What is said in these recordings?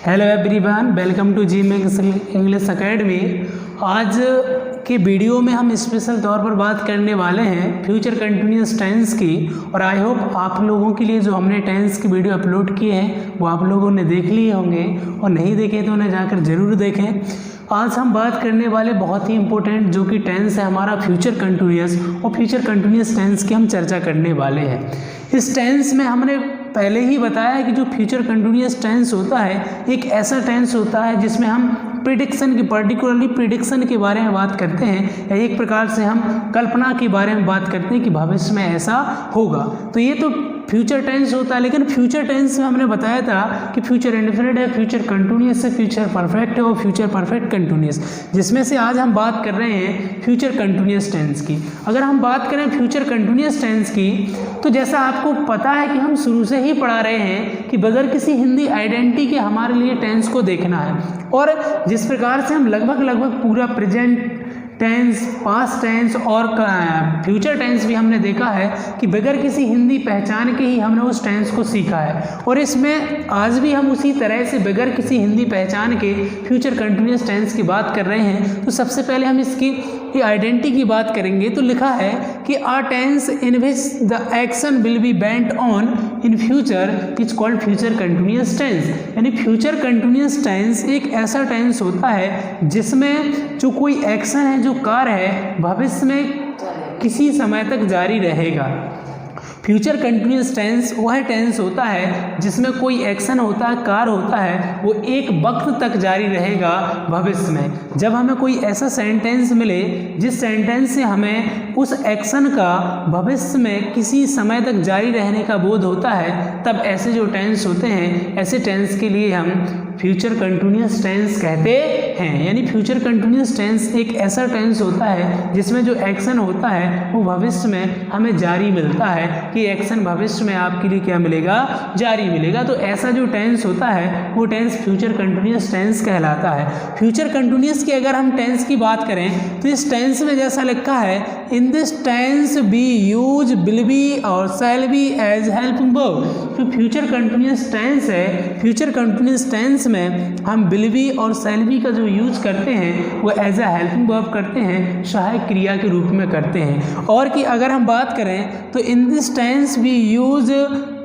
Hello everyone, welcome to G Max English Academy. आज के video में हम स्पेशल तौर पर बात करने वाले हैं फ्यूचर कंटिन्यूअस टेंस की। और आई होप आप लोगों के लिए जो हमने टेंस की वीडियो अपलोड किए हैं वो आप लोगों ने देख लिए होंगे, और नहीं देखे तो उन्हें जाकर ज़रूर देखें। आज हम बात करने वाले बहुत ही इंपॉर्टेंट जो कि टेंस है हमारा फ्यूचर कंटिन्यूअस, और फ्यूचर कंटिन्यूअस टेंस की हम चर्चा करने वाले हैं। इस टेंस में हमने पहले ही बताया है कि जो फ्यूचर कंटिन्यूअस टेंस होता है एक ऐसा टेंस होता है जिसमें हम प्रिडिक्शन की पर्टिकुलरली प्रिडिक्शन के बारे में बात करते हैं, या एक प्रकार से हम कल्पना के बारे में बात करते हैं कि भविष्य में ऐसा होगा। तो ये तो फ्यूचर टेंस होता है, लेकिन फ्यूचर टेंस में हमने बताया था कि फ्यूचर इंडेफिनिट है, फ्यूचर कंटिन्यूअस है, फ्यूचर परफेक्ट है और फ्यूचर परफेक्ट कंटिन्यूअस, जिसमें से आज हम बात कर रहे हैं फ्यूचर कंटिन्यूअस टेंस की। अगर हम बात करें फ्यूचर कंटिन्यूअस टेंस की, तो जैसा आपको पता है कि हम शुरू से ही पढ़ा रहे हैं कि बगैर किसी हिंदी आइडेंटिटी के हमारे लिए टेंस को देखना है, और जिस प्रकार से हम लगभग पूरा प्रेजेंट टेंस, पास्ट टेंस और फ्यूचर टेंस भी हमने देखा है कि बगैर किसी हिंदी पहचान के ही हमने उस टेंस को सीखा है। और इसमें आज भी हम उसी तरह से बगैर किसी हिंदी पहचान के फ्यूचर कंटिन्यूअस टेंस की बात कर रहे हैं। तो सबसे पहले हम इसकी आइडेंटिटी की बात करेंगे। तो लिखा है कि a tense in which the action will be bent on in future is called future continuous tense. यानी फ्यूचर कंटिन्यूअस टेंस एक ऐसा टेंस होता है जिसमें जो कोई एक्शन है, जो कार्य है, भविष्य में किसी समय तक जारी रहेगा। फ्यूचर कंटिन्यूअस टेंस वह टेंस होता है जिसमें कोई एक्शन होता है, कार्य होता है, वो एक वक्त तक जारी रहेगा भविष्य में। जब हमें कोई ऐसा सेंटेंस मिले जिस सेंटेंस से हमें उस एक्शन का भविष्य में किसी समय तक जारी रहने का बोध होता है, तब ऐसे जो टेंस होते हैं, ऐसे टेंस के लिए हम फ्यूचर कंटिन्यूअस टेंस कहते हैं। यानी फ्यूचर कंटिन्यूअस टेंस एक ऐसा टेंस होता है जिसमें जो एक्शन होता है वो भविष्य में हमें जारी मिलता है, कि एक्शन भविष्य में आपके लिए क्या मिलेगा, जारी मिलेगा। तो ऐसा जो टेंस होता है वो टेंस फ्यूचर कंटिन्यूअस टेंस कहलाता है। फ्यूचर कंटिन्यूअस की अगर हम टेंस की बात करें तो इस टेंस में जैसा लिखा है, in this tense we use will be और shall be as helping verb. जो फ्यूचर कंटिन्यूअस टेंस है, फ्यूचर कंटिन्यूअस टेंस में हम विल बी और शैल बी का जो यूज करते हैं वो एज अ हेल्पिंग वर्ब करते हैं, सहायक क्रिया के रूप में करते हैं। और कि अगर हम बात करें तो in this tense we use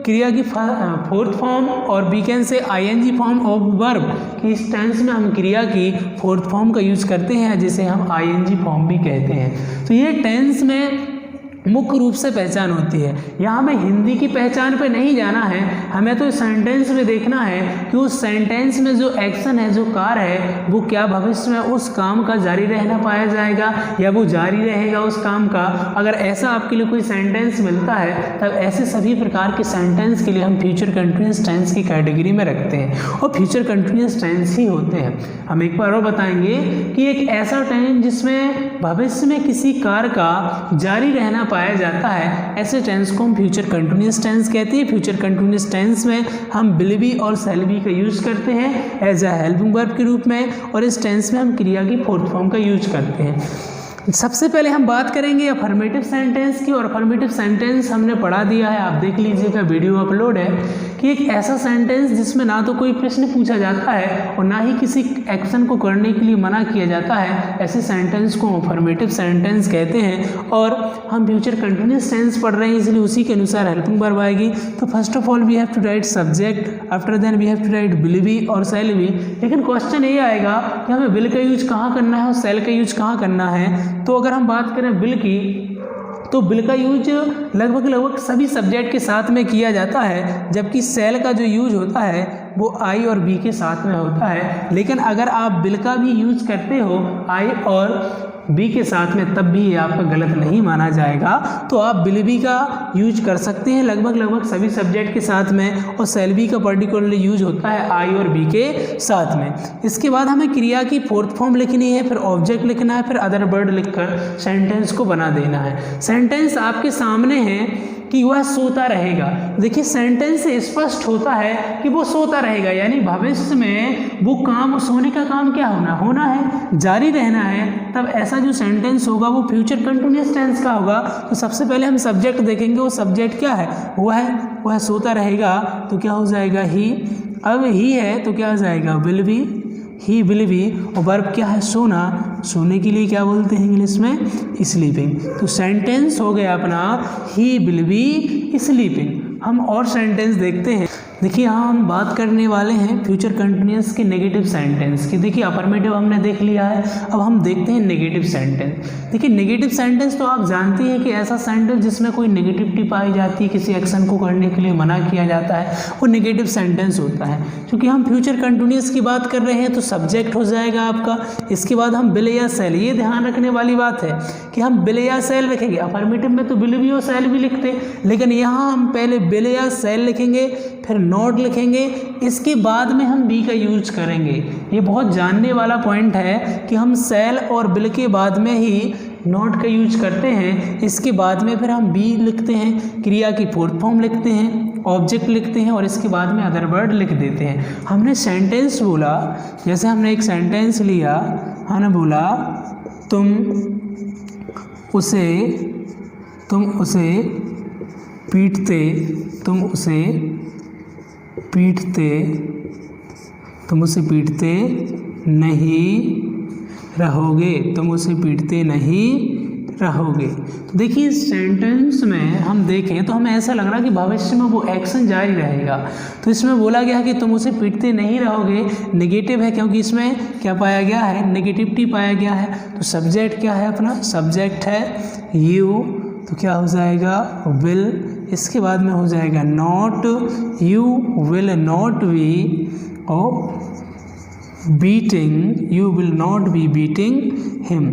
क्रिया की फोर्थ फॉर्म, और we can say ING form of verb, कि इस टेंस में हम क्रिया की फोर्थ फॉर्म का यूज करते हैं जिसे हम आईएनजी फॉर्म भी कहते हैं। तो ये टेंस में मुख्य रूप से पहचान होती है। यहाँ हमें हिंदी की पहचान पे नहीं जाना है, हमें तो सेंटेंस में देखना है कि उस सेंटेंस में जो एक्शन है, जो कार्य है, वो क्या भविष्य में उस काम का जारी रहना पाया जाएगा या वो जारी रहेगा उस काम का। अगर ऐसा आपके लिए कोई सेंटेंस मिलता है तब ऐसे सभी प्रकार के सेंटेंस के लिए हम फ्यूचर कंटिन्यूअस टेंस की कैटेगरी में रखते हैं, और फ्यूचर कंटिन्यूअस टेंस ही होते हैं। हम एक बार और बताएंगे कि एक ऐसा टेंस जिसमें भविष्य में किसी कार्य का जारी रहना पाया जाता है, ऐसे टेंस को हम फ्यूचर कंटिन्यूअस टेंस कहते हैं। फ्यूचर कंटिन्यूअस टेंस में हम विल बी और शैल बी का यूज करते हैं एज अ हेल्पिंग वर्ब के रूप में, और इस टेंस में हम क्रिया की फोर्थ फॉर्म का यूज करते हैं। सबसे पहले हम बात करेंगे अफर्मेटिव सेंटेंस की, और अफर्मेटिव सेंटेंस हमने पढ़ा दिया है, आप देख लीजिएगा, वीडियो अपलोड है, कि एक ऐसा सेंटेंस जिसमें ना तो कोई प्रश्न पूछा जाता है और ना ही किसी एक्शन को करने के लिए मना किया जाता है, ऐसे सेंटेंस को अफर्मेटिव सेंटेंस कहते हैं। और हम फ्यूचर कंटिन्यूअस टेंस पढ़ रहे हैं, इसलिए उसी के अनुसार हेल्पिंग वर्ब आएगी। तो first of all we have to write subject, after then we have to write will be और शैल बी। लेकिन क्वेश्चन ये आएगा कि हमें विल का यूज कहाँ करना है और शैल का यूज कहाँ करना है। तो अगर हम बात करें विल की, तो विल का यूज लगभग सभी सब्जेक्ट के साथ में किया जाता है, जबकि शैल का जो यूज होता है वो आई और बी के साथ में होता है। लेकिन अगर आप विल का भी यूज करते हो आई और बी के साथ में, तब भी ये आपका गलत नहीं माना जाएगा। तो आप विल बी का यूज कर सकते हैं लगभग सभी सब्जेक्ट के साथ में, और शैल बी का पर्टिकुलरली यूज होता है आई और बी के साथ में। इसके बाद हमें क्रिया की फोर्थ फॉर्म लिखनी है, फिर ऑब्जेक्ट लिखना है, फिर अदर वर्ड लिखकर सेंटेंस को बना देना है। सेंटेंस आपके सामने है कि वह सोता रहेगा। देखिए सेंटेंस से स्पष्ट होता है कि वो सोता रहेगा, यानी भविष्य में वो काम, सोने का काम क्या होना है, जारी रहना है। तब ऐसा जो सेंटेंस होगा वो फ्यूचर कंटिन्यूअस टेंस का होगा। तो सबसे पहले हम सब्जेक्ट देखेंगे, वो सब्जेक्ट क्या है, वह सोता रहेगा। तो क्या हो जाएगा, ही अब ही है तो क्या आ जाएगा will be, he will be. और वर्ब क्या है सोना, सोने के लिए क्या बोलते हैं इंग्लिश में स्लीपिंग। तो सेंटेंस हो गया अपना ही विल बी स्लीपिंग। हम और सेंटेंस देखते हैं। देखिए यहाँ हम बात करने वाले हैं फ्यूचर कंटिन्यूअस के नेगेटिव सेंटेंस की। देखिए अफर्मेटिव हमने देख लिया है, अब हम देखते हैं नेगेटिव सेंटेंस। देखिए नेगेटिव सेंटेंस तो आप जानते हैं कि ऐसा सेंटेंस जिसमें कोई नेगेटिविटी पाई जाती है, किसी एक्शन को करने के लिए मना किया जाता है, वो नेगेटिव सेंटेंस होता है। क्योंकि हम फ्यूचर कंटिन्यूअस की बात कर रहे हैं तो सब्जेक्ट हो जाएगा आपका, इसके बाद हम विल या शैल, ये ध्यान रखने वाली बात है कि हम विल या शैल रखेंगे। अफर्मेटिव में तो विल भी और शैल भी लिखते हैं, लेकिन यहाँ हम पहले विल या शैल लिखेंगे, फिर नॉट लिखेंगे, इसके बाद में हम बी का यूज करेंगे। ये बहुत जानने वाला पॉइंट है कि हम शैल और विल के बाद में ही नॉट का यूज करते हैं, इसके बाद में फिर हम बी लिखते हैं, क्रिया की फोर्थ फॉर्म लिखते हैं, ऑब्जेक्ट लिखते हैं और इसके बाद में अदर वर्ड लिख देते हैं। हमने सेंटेंस बोला, जैसे हमने एक सेंटेंस लिया, हमने बोला तुम उसे पीटते, तुम उसे पीटते नहीं रहोगे, तुम उसे पीटते नहीं रहोगे। तो देखिए सेंटेंस में हम देखें तो हमें ऐसा लग रहा है कि भविष्य में वो एक्शन जारी रहेगा। तो इसमें बोला गया है कि तुम उसे पीटते नहीं रहोगे, नेगेटिव है क्योंकि इसमें क्या पाया गया है, नेगेटिविटी पाया गया है। तो सब्जेक्ट क्या है अपना, सब्जेक्ट है यू, तो क्या हो जाएगा विल, इसके बाद में हो जाएगा not, you will not be और beating, you will not be beating him,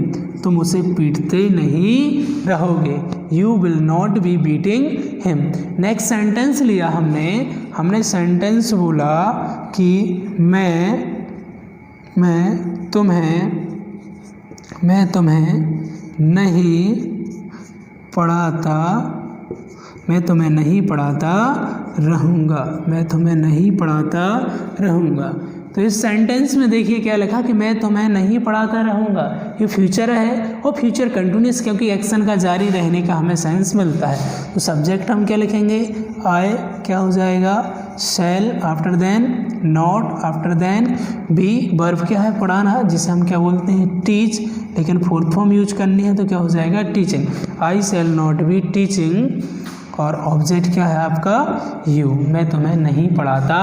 तुम उसे पीटते नहीं रहोगे, you will not be beating him. Next sentence लिया हमने सेंटेंस बोला कि मैं तुम्हें नहीं पढ़ाता, मैं तुम्हें नहीं पढ़ाता रहूँगा, मैं तुम्हें नहीं पढ़ाता रहूँगा। तो इस सेंटेंस में देखिए क्या लिखा कि मैं तुम्हें नहीं पढ़ाता रहूँगा, ये फ्यूचर है और फ्यूचर कंटिन्यूस क्योंकि एक्शन का जारी रहने का हमें सेंस मिलता है। तो सब्जेक्ट हम क्या लिखेंगे, आई, क्या हो जाएगा shall, after then not, after then be, verb क्या है पढ़ाना, जिसे हम क्या बोलते हैं टीच, लेकिन फोर्थ फॉर्म यूज करनी है तो क्या हो जाएगा teaching, I shall not be teaching. और ऑब्जेक्ट क्या है आपका यू, मैं तुम्हें नहीं पढ़ाता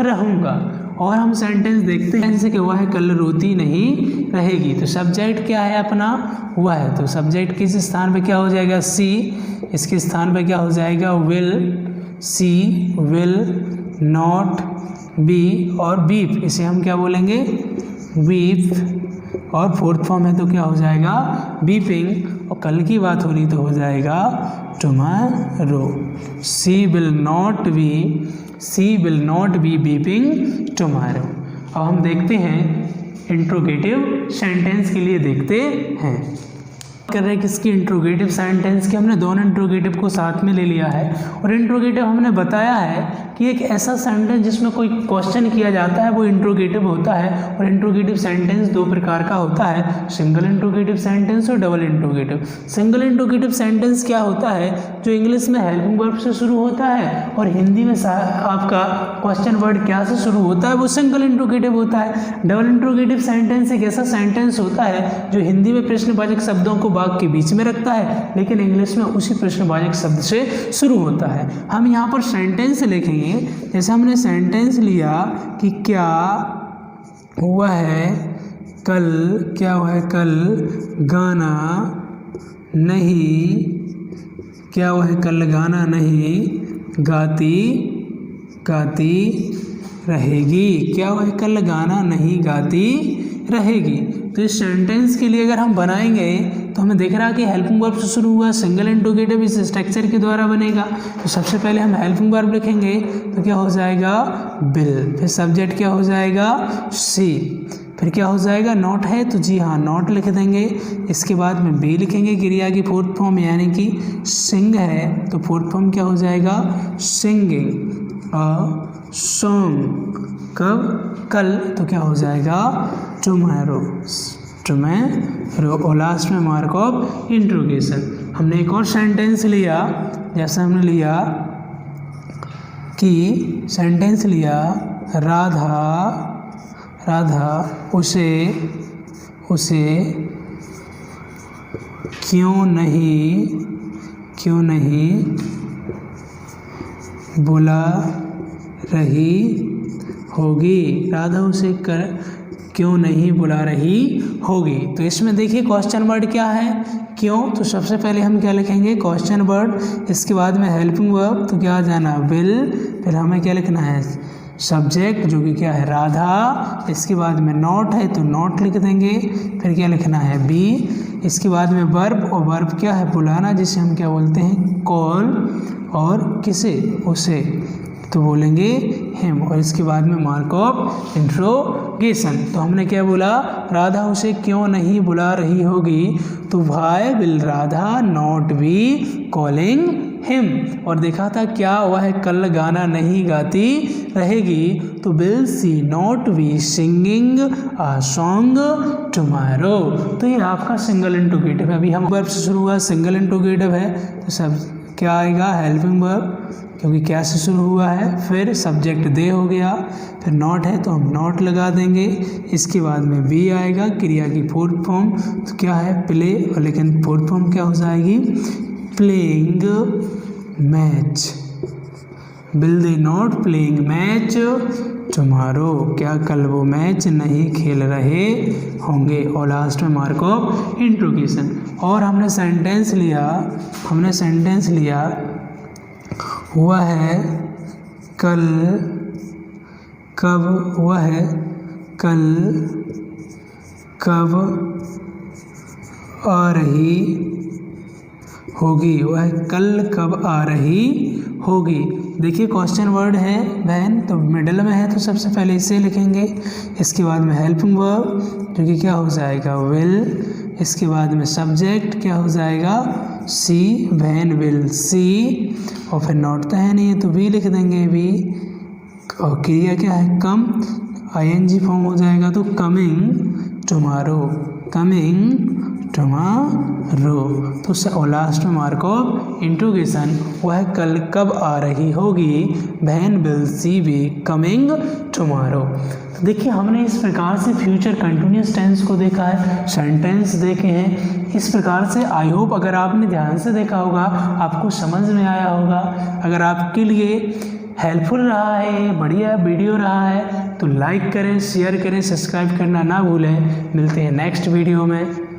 रहूँगा। और हम सेंटेंस देखते हैं जैसे कि वह कल रोती नहीं रहेगी। तो सब्जेक्ट क्या है अपना वह है, तो सब्जेक्ट किस स्थान पे क्या हो जाएगा सी, इसके स्थान पे क्या हो जाएगा will, she will not be और बीप, इसे हम क्या बोलेंगे बीप, और फोर्थ फॉर्म है तो क्या हो जाएगा बीपिंग, और कल की बात हो रही तो हो जाएगा tomorrow, she will not be beeping tomorrow. अब हम देखते हैं इंट्रोगेटिव सेंटेंस के लिए देखते हैं। कर रहे हैं किसकी, इंट्रोगेटिव सेंटेंस की। हमने दोनों इंट्रोगेटिव को साथ में ले लिया है और इंट्रोगेटिव हमने बताया है कि एक ऐसा सेंटेंस जिसमें कोई क्वेश्चन किया जाता है वो इंट्रोगेटिव होता है। और इंट्रोगेटिव सेंटेंस दो प्रकार का होता है, सिंगल इंट्रोगेटिव सेंटेंस और double interrogative. Single interrogative sentence क्या होता है, जो इंग्लिश में हेल्पिंग वर्ब से शुरू होता है और हिंदी में आपका क्वेश्चन वर्ड क्या से शुरू होता है, वो सिंगल इंट्रोगेटिव होता है। डबल इंट्रोगेटिव सेंटेंस एक ऐसा सेंटेंस होता है जो हिंदी में प्रश्नवाचक शब्दों को वाक्य के बीच में रखता है, लेकिन इंग्लिश में उसी प्रश्नवाचक शब्द से शुरू होता है। हम यहाँ पर सेंटेंस लिखेंगे, जैसे हमने सेंटेंस लिया कि क्या हुआ है कल, क्या हुआ है कल गाना नहीं, क्या हुआ है कल गाना नहीं गाती रहेगी, क्या हुआ है कल गाना नहीं गाती रहेगी। तो इस सेंटेंस के लिए अगर हम बनाएंगे तो हमें दिख रहा है कि हेल्पिंग वर्ब से शुरू हुआ, सिंगल इंट्रोगेटिव इस स्ट्रक्चर के द्वारा बनेगा। तो सबसे पहले हम हेल्पिंग वर्ब लिखेंगे तो क्या हो जाएगा बिल, फिर सब्जेक्ट क्या हो जाएगा सी, फिर क्या हो जाएगा नॉट है तो जी हाँ नॉट लिख देंगे। इसके बाद में बी लिखेंगे, क्रिया की फोर्थ फॉर्म यानी कि सिंग है तो फोर्थ फॉर्म क्या हो जाएगा सिंगिंग। अ सॉन्ग कब कल तो क्या हो जाएगा टुमारो, और लास्ट में मार्क ऑफ इंट्रोगेशन। हमने एक और सेंटेंस लिया, जैसे हमने लिया कि सेंटेंस लिया राधा उसे क्यों नहीं बुला रही होगी। राधा उसे क्यों नहीं बुला रही होगी। तो इसमें देखिए क्वेश्चन वर्ड क्या है, क्यों। तो सबसे पहले हम क्या लिखेंगे, क्वेश्चन वर्ड, इसके बाद में हेल्पिंग वर्ब, तो क्या आ जाना विल, फिर हमें क्या लिखना है सब्जेक्ट जो कि क्या है राधा, इसके बाद में नॉट है तो नॉट लिख देंगे, फिर क्या लिखना है बी, इसके बाद में वर्ब, और वर्ब क्या है बुलाना, जिसे हम क्या बोलते हैं कॉल, और किसे उसे तो बोलेंगे हिम, और इसके बाद में मार्क ऑफ इंट्रोगेशन। तो हमने क्या बोला, राधा उसे क्यों नहीं बुला रही होगी, तो why will Radha not be calling him. और देखा था क्या वह कल गाना नहीं गाती रहेगी, तो will see not be singing a song tomorrow. तो ये आपका सिंगल इंट्रोगेटिव है। अभी हम वर्ब से शुरू हुआ, सिंगल इंट्रोगेटिव है, तो सब क्या आएगा हेल्पिंग वर्ब, क्योंकि क्या से शुरू हुआ है, फिर सब्जेक्ट दे हो गया, फिर नॉट है तो हम नॉट लगा देंगे, इसके बाद में बी आएगा क्रिया की फोर्थ फॉर्म, तो क्या है प्ले, और लेकिन फोर्थ फॉर्म क्या हो जाएगी playing match, will they not playing match tomorrow, क्या कल वो मैच नहीं खेल रहे होंगे, और लास्ट में मार्क ऑफ इंट्रोगेशन। और हमने सेंटेंस लिया हुआ है कल कब, हुआ है कल कब आ रही होगी, वह कल कब आ रही होगी। देखिए क्वेश्चन वर्ड है वैन, तो मिडल में है तो सबसे पहले इसे लिखेंगे, इसके बाद में हेल्पिंग वर्ब जो कि क्या हो जाएगा विल, इसके बाद में सब्जेक्ट क्या हो जाएगा सी, वैन विल सी, और फिर नॉट तो है नहीं है तो वी लिख देंगे वी, और क्रिया क्या है कम, आईएनजी फॉर्म हो जाएगा तो कमिंग टुमारो, तो लास्ट में मार्क ऑफ इंट्रोगेशन, वह कल कब आ रही होगी, when will she be coming tomorrow. तो देखिए हमने इस प्रकार से फ्यूचर कंटिन्यूअस टेंस को देखा है, सेंटेंस देखे हैं इस प्रकार से। आई होप अगर आपने ध्यान से देखा होगा आपको समझ में आया होगा। अगर आपके लिए हेल्पफुल रहा है, बढ़िया वीडियो रहा है, तो लाइक करें, शेयर करें, सब्सक्राइब करना ना भूलें। मिलते हैं नेक्स्ट वीडियो में।